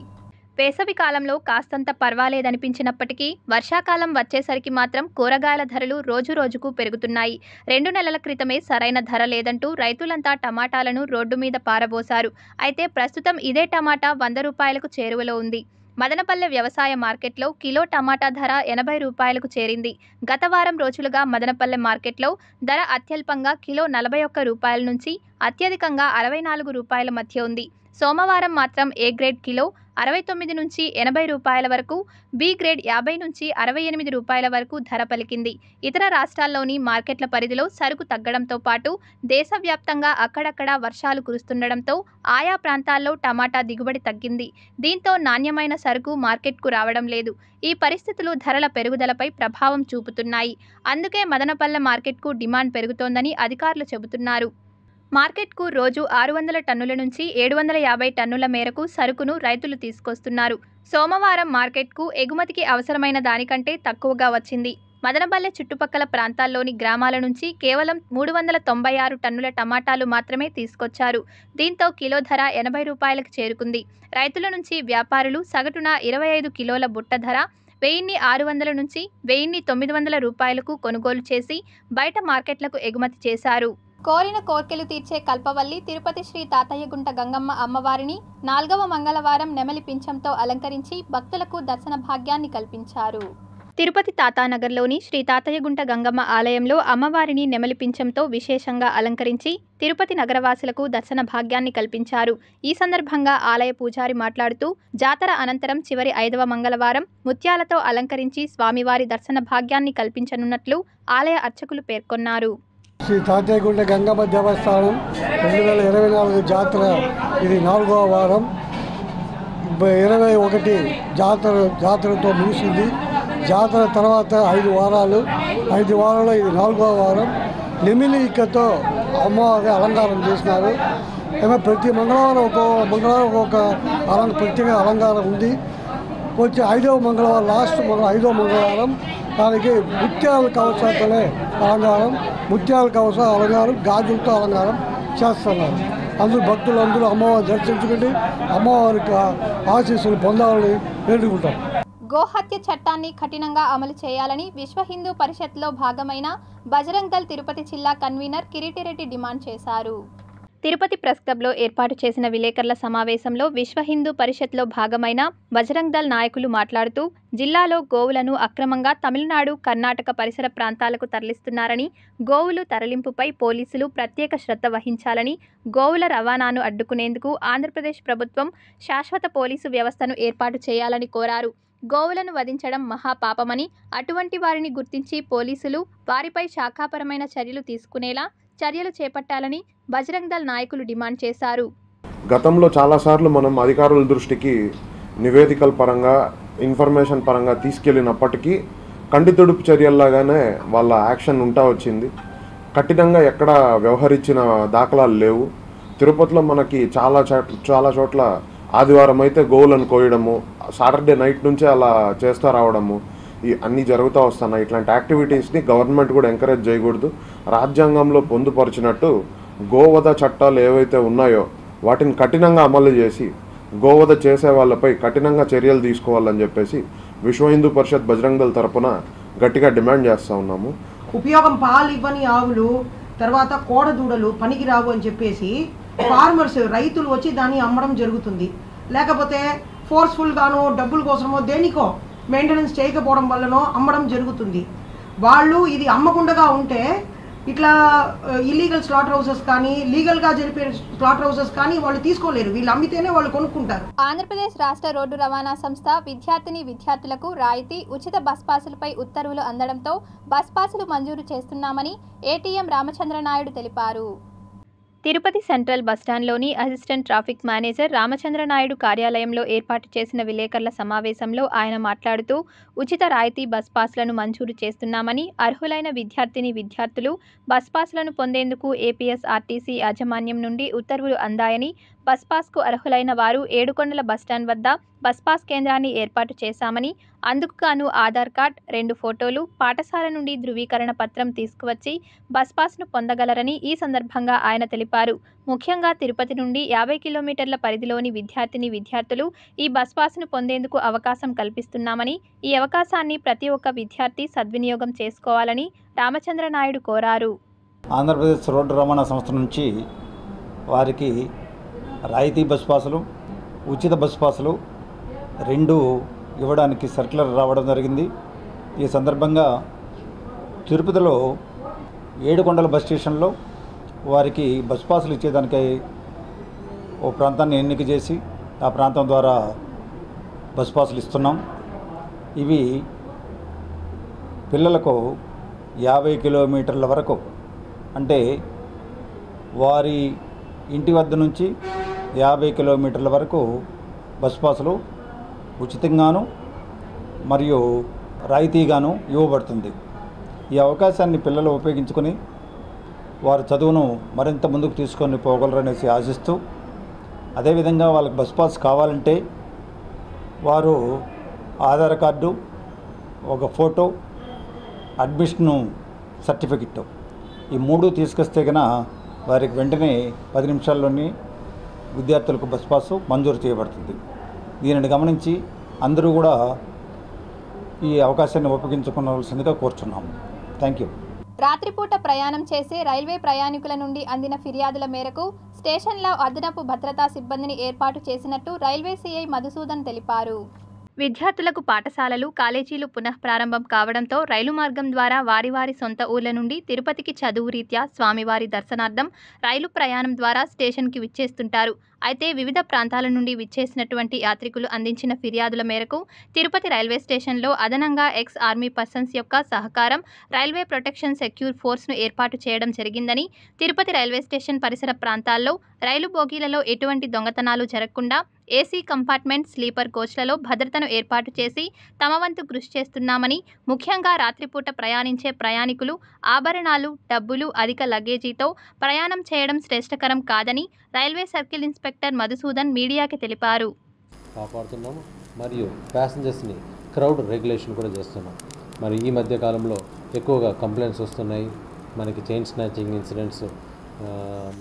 వేసవి కాలంలో కాస్తంత పర్వాలేదనిపించినప్పటికీ వర్షాకాలం వచ్చేసరికి మాత్రం కూరగాయల ధరలు రోజురోజుకు పెరుగుతున్నాయి. 2 నెలల క్రితమే సరైన ధర లేదంటూ రైతులంతా టమాటాలను రోడ్డు మీద పారబోశారు. అయితే ప్రస్తుతం ఇదే టమాటా 100 రూపాయలకు చేరువలో ఉంది. మదనపల్లె వ్యవసాయ మార్కెట్లో కిలో టమాటా ధర 80 రూపాయలకు చేరింది. గత వారం రోజులుగా మదనపల్లె మార్కెట్లో ధర అత్యల్పంగా కిలో 41 రూపాయల నుంచి అత్యధికంగా 64 రూపాయల మధ్య ఉంది. సోమవారం మాత్రం ఏ గ్రేడ్ కిలో 69 నుంచి 80 రూపాయల వరకు, బి గ్రేడ్ 50 నుంచి 68 రూపాయల వరకు ధర పలికింది. ఇతర రాష్ట్రాల్లోని మార్కెట్ల పరిధిలో సరుకు తగ్గడంతో పాటు దేశవ్యాప్తంగా అక్కడక్కడ వర్షాలు కురుస్తుండడంతో ఆయా ప్రాంతాల్లో టమాటా దిగుబడి తగ్గింది. దీంతో నాణ్యమైన సరుకు మార్కెట్కు రావడం లేదు. ఈ పరిస్థితులు ధరల పెరుగుదలపై ప్రభావం చూపుతున్నాయి. అందుకే మదనపల్లె మార్కెట్కు డిమాండ్ పెరుగుతోందని అధికారులు చెబుతున్నారు. మార్కెట్కు రోజు 600 టన్నుల నుంచి 750 టన్నుల మేరకు సరుకును రైతులు తీసుకొస్తున్నారు. సోమవారం మార్కెట్కు ఎగుమతికి అవసరమైన దానికంటే తక్కువగా వచ్చింది. మదనపల్లె చుట్టుపక్కల ప్రాంతాల్లోని గ్రామాల నుంచి కేవలం 396 టన్నుల టమాటాలు మాత్రమే తీసుకొచ్చారు. దీంతో కిలో ధర 80 రూపాయలకు చేరుకుంది. రైతుల నుంచి వ్యాపారులు సగటున 25 కిలోల బుట్ట ధర 1600 నుంచి 1900 రూపాయలకు కొనుగోలు చేసి బయట మార్కెట్లకు ఎగుమతి చేశారు. కోరిన కోర్కెలు తీర్చే కల్పవల్లి తిరుపతి శ్రీ తాతయ్యగుంట గంగమ్మ అమ్మవారిని 4వ మంగళవారం నెమలి పింఛంతో అలంకరించి భక్తులకు దర్శన భాగ్యాన్ని కల్పించారు. తిరుపతి తాతానగర్లోని శ్రీ తాతయ్యగుంట గంగమ్మ ఆలయంలో అమ్మవారిని నెమలి పింఛంతో విశేషంగా అలంకరించి తిరుపతి నగరవాసులకు దర్శన భాగ్యాన్ని కల్పించారు. ఈ సందర్భంగా ఆలయ పూజారి మాట్లాడుతూ జాతర అనంతరం చివరి 5వ మంగళవారం ముత్యాలతో అలంకరించి స్వామివారి దర్శన భాగ్యాన్ని కల్పించనున్నట్లు ఆలయ అర్చకులు పేర్కొన్నారు. శ్రీ తాతయ్యగుంట గంగమ్మ దేవస్థానం 2024 జాతర ఇది 4వ వారం. 21 జాతరతో ముగిసింది. జాతర తర్వాత 5 వారాలు, 5 వారాల్లో ఇది 4వ వారం. నెమిలి ఇక్కతో అమ్మవారి అలంకారం చేసినారు. ప్రతి మంగళవారం ఒక్కొక్క ప్రత్యేక అలంకారం ఉంది. వచ్చి 5వ మంగళవారం లాస్ట్ 5వ మంగళవారం దానికి ముత్యాల కవచాలతోనే అలంకారం, ముత్యాల కవచ అలంకారం, గాజులతో అలంకారం చేస్తున్నారు. అందరూ భక్తులందరూ అమ్మవారిని దర్శించుకుని అమ్మవారికి ఆశీస్సులు పొందాలని వేడుకుంటారు. గోహత్య చట్టాన్ని కఠినంగా అమలు చేయాలని విశ్వ హిందూ పరిషత్లో భాగమైన బజరంగ్ దళ్ తిరుపతి జిల్లా కన్వీనర్ కిరీటిరెడ్డి డిమాండ్ చేశారు. తిరుపతి ప్రెస్ క్లబ్లో ఏర్పాటు చేసిన విలేకరుల సమావేశంలో విశ్వ హిందూ పరిషత్లో భాగమైన బజరంగ్ దళ్ నాయకులు మాట్లాడుతూ జిల్లాలో గోవులను అక్రమంగా తమిళనాడు, కర్ణాటక పరిసర ప్రాంతాలకు తరలిస్తున్నారని, గోవులు తరలింపుపై పోలీసులు ప్రత్యేక శ్రద్ధ వహించాలని, గోవుల రవాణాను అడ్డుకునేందుకు ఆంధ్రప్రదేశ్ ప్రభుత్వం శాశ్వత పోలీసు వ్యవస్థను ఏర్పాటు చేయాలని కోరారు. గోవులను వధించడం మహాపాపమని, అటువంటి వారిని గుర్తించి పోలీసులు వారిపై శాఖాపరమైన చర్యలు తీసుకునేలా చర్యలు చేపట్టాలని బజరంగ్ దళ్ నాయకులు డిమాండ్ చేశారు. గతంలో చాలాసార్లు మనం అధికారుల దృష్టికి నివేదికల పరంగా, ఇన్ఫర్మేషన్ పరంగా తీసుకెళ్ళినప్పటికీ కంటితుడుపు చర్యల్లాగానే వాళ్ళ యాక్షన్ ఉంటా వచ్చింది. కఠినంగా ఎక్కడ వ్యవహరించిన దాఖలాలు లేవు. తిరుపతిలో మనకి చాలా చోట్ల ఆదివారం అయితే గోవులను కోయడము, సాటర్డే నైట్ నుంచే అలా చేస్తూ రావడము అన్నీ జరుగుతూ వస్తున్నాయి. ఇట్లాంటి యాక్టివిటీస్ని గవర్నమెంట్ కూడా ఎంకరేజ్ చేయకూడదు. రాజ్యాంగంలో పొందుపరిచినట్టు గోవధ చట్టాలు ఏవైతే ఉన్నాయో వాటిని కఠినంగా అమలు చేసి గోవధ చేసే వాళ్ళపై కఠినంగా చర్యలు తీసుకోవాలని చెప్పేసి విశ్వ హిందూ పరిషత్ బజరంగ్ దళ్ తరపున గట్టిగా డిమాండ్ చేస్తూ ఉన్నాము. ఉపయోగం పాలు ఇవ్వని ఆవులు, తర్వాత కోడదూడలు పనికిరావు అని చెప్పేసి ఫార్మర్స్, రైతులు వచ్చి దాన్ని అమ్మడం జరుగుతుంది. లేకపోతే ఫోర్స్ఫుల్గానో డబ్బుల కోసమో దేనికో మెయింటెనెన్స్ చేయకపోవడం వల్లనో అమ్మడం జరుగుతుంది. వాళ్ళు ఇది అమ్మకుండగా ఉంటే ఇట్లా ఇల్లీగల్ స్లాటర్ హౌసెస్ కానీ లీగల్గా జరిపే స్లాటర్ హౌసెస్ కానీ వాళ్ళు తీసుకోలేరు, వీళ్ళు అమ్మితేనే వాళ్ళు కొనుక్కుంటారు. ఆంధ్రప్రదేశ్ రాష్ట్ర రోడ్డు రవాణా సంస్థ విద్యార్థులకు రాయితీ ఉచిత బస్ పాసులపై ఉత్తర్వులు అందడంతో బస్ పాసులు మంజూరు చేస్తున్నామని ఏటీఎం రామచంద్రనాయుడు తెలిపారు. తిరుపతి సెంట్రల్ బస్టాండ్లోని అసిస్టెంట్ ట్రాఫిక్ మేనేజర్ రామచంద్రనాయుడు కార్యాలయంలో ఏర్పాటు చేసిన విలేకరుల సమావేశంలో ఆయన మాట్లాడుతూ ఉచిత రాయితీ బస్ పాస్లను మంజూరు చేస్తున్నామని, అర్హులైన విద్యార్థులు బస్ పాస్లను పొందేందుకు ఏపీఎస్ఆర్టీసీ యాజమాన్యం నుండి ఉత్తర్వులు అందాయని, బస్ పాస్కు అర్హులైన వారు ఏడుకొండల బస్టాండ్ వద్ద బస్ పాస్ కేంద్రాన్ని ఏర్పాటు చేశామని, అందుకు గాను ఆధార్ కార్డ్, 2 ఫోటోలు, పాఠశాల నుండి ధృవీకరణ పత్రం తీసుకువచ్చి బస్ పాస్ను పొందగలరని ఈ సందర్భంగా ఆయన తెలిపారు. ముఖ్యంగా తిరుపతి నుండి 50 కిలోమీటర్ల పరిధిలోని విద్యార్థులు ఈ బస్ పాస్ను పొందేందుకు అవకాశం కల్పిస్తున్నామని, ఈ అవకాశాన్ని ప్రతి ఒక్క విద్యార్థి సద్వినియోగం చేసుకోవాలని రామచంద్రనాయుడు కోరారు. ఆంధ్రప్రదేశ్ రోడ్డు రవాణా సంస్థ నుంచి వారికి రాయితీ బస్ పాసులు, ఉచిత బస్ పాసులు 2 ఇవ్వడానికి సర్క్యులర్ రావడం జరిగింది. ఈ సందర్భంగా తిరుపతిలో ఏడుకొండల బస్ స్టేషన్లో వారికి బస్ పాసులు ఇచ్చేదానికై ఓ ప్రాంతాన్ని ఎన్నిక చేసి ఆ ప్రాంతం ద్వారా బస్ పాసులు ఇస్తున్నాం. ఇవి పిల్లలకు 50 కిలోమీటర్ల వరకు, అంటే వారి ఇంటి వద్ద నుంచి 50 కిలోమీటర్ల వరకు బస్ పాసులు ఉచితంగాను మరియు రాయితీగాను ఇవ్వబడుతుంది. ఈ అవకాశాన్ని పిల్లలు ఉపయోగించుకొని వారి చదువును మరింత ముందుకు తీసుకొని పోగలరనేసి ఆశిస్తూ, అదేవిధంగా వాళ్ళకి బస్ పాస్ కావాలంటే వారు ఆధార్ కార్డు, ఒక ఫోటో, అడ్మిషన్ సర్టిఫికెట్ ఈ 3 తీసుకొస్తే కన్నా వారికి వెంటనే 10 నిమిషాల్లోనే విద్యార్థులకు బస్ పాసు మంజూరు చేయబడుతుంది. దీనిని గమనించి అందరూ కూడా ఈ అవకాశాన్ని ఉపయోగించుకోవాల్సిందిగా కోరుచున్నాము. Thank you. రాత్రిపూట ప్రయాణం చేసే రైల్వే ప్రయాణికుల నుండి అందిన ఫిర్యాదుల మేరకు స్టేషన్లో అదనపు భద్రతా సిబ్బందిని ఏర్పాటు చేసినట్టు రైల్వే సీఐ మధుసూదన్ తెలిపారు. విద్యార్థులకు పాఠశాలలు, కాలేజీలు పునఃప్రారంభం కావడంతో రైలు మార్గం ద్వారా వారి సొంత ఊర్ల నుండి తిరుపతికి చదువు రీత్యా స్వామివారి దర్శనార్థం రైలు ప్రయాణం ద్వారా స్టేషన్కి విచ్చేస్తుంటారు. అయితే వివిధ ప్రాంతాల నుండి విచ్చేసినటువంటి యాత్రికులు అందించిన ఫిర్యాదుల మేరకు తిరుపతి రైల్వే స్టేషన్లో అదనంగా ఎక్స్ ఆర్మీ పర్సన్స్ యొక్క సహకారం రైల్వే ప్రొటెక్షన్ సెక్యూర్ ఫోర్స్ను ఏర్పాటు చేయడం జరిగిందని, తిరుపతి రైల్వే స్టేషన్ పరిసర ప్రాంతాల్లో రైలు బోగీలలో ఎటువంటి దొంగతనాలు జరగకుండా ఏసీ కంపార్ట్మెంట్, స్లీపర్ కోచ్లలో భద్రతను ఏర్పాటు చేసి తమ వంతు కృషి చేస్తున్నామని, ముఖ్యంగా రాత్రిపూట ప్రయాణించే ప్రయాణికులు ఆభరణాలు, డబ్బులు, అధిక లగేజీతో ప్రయాణం చేయడం శ్రేష్టకరం కాదని రైల్వే సర్కిల్ ఇన్స్పెక్టర్ మధుసూదన్ మీడియాకి తెలిపారు. కాపాడుతున్నాము మరియు ప్యాసింజర్స్ని క్రౌడ్ రెగ్యులేషన్ కూడా చేస్తున్నాం. మరి ఈ మధ్య కాలంలో ఎక్కువగా కంప్లైంట్స్ వస్తున్నాయి. మనకి చైన్ స్నాచింగ్ ఇన్సిడెంట్స్,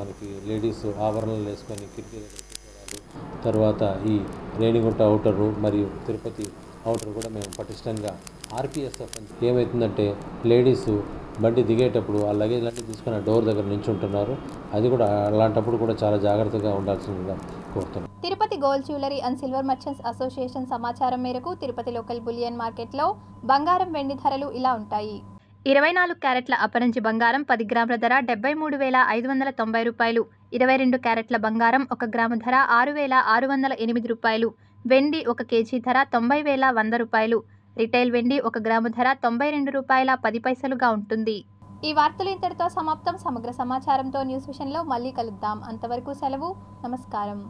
మనకి లేడీస్ ఆభరణాలు వేసుకొని కిటికీ దగ్గర కూర్చోవడాలు, తర్వాత ఈ రేణిగుంట అవుటరు మరియు తిరుపతి అవుటర్ కూడా మేము పటిష్టంగా ఆర్పిఎస్ఎఫ్ ఏమవుతుందంటే లేడీస్ బండి దిగేటప్పుడు ఆ లగేజ్ అన్నీ తీసుకుని డోర్ దగ్గర నించుంటున్నారు. అది కూడా అలాంటప్పుడు కూడా చాలా జాగ్రత్తగా ఉండాల్సిందిగా కోరుతున్నాం. Tirupati gold jewellery and silver merchants association సమాచారం మేరకు తిరుపతి లోకల్ బులియన్ మార్కెట్లో బంగారం, వెండి ధరలు ఇలా ఉంటాయి. 24 క్యారెట్ల అపరంజి బంగారం 10 గ్రాముల ధర 73,590 రూపాయలు. 22 క్యారెట్ల బంగారం 1 గ్రాము ధర 6,608 రూపాయలు. వెండి 1 కేజీ ధర 90,100 రూపాయలు. రిటైల్ వెండి 1 గ్రాము ధర 92 రూపాయల 10 పైసలుగా ఉంటుంది. ఈ వార్తలు ఇంతటితో సమాప్తం. సమగ్ర సమాచారంతో న్యూస్ విషన్లో మళ్ళీ కలుద్దాం. అంతవరకు సెలవు. నమస్కారం.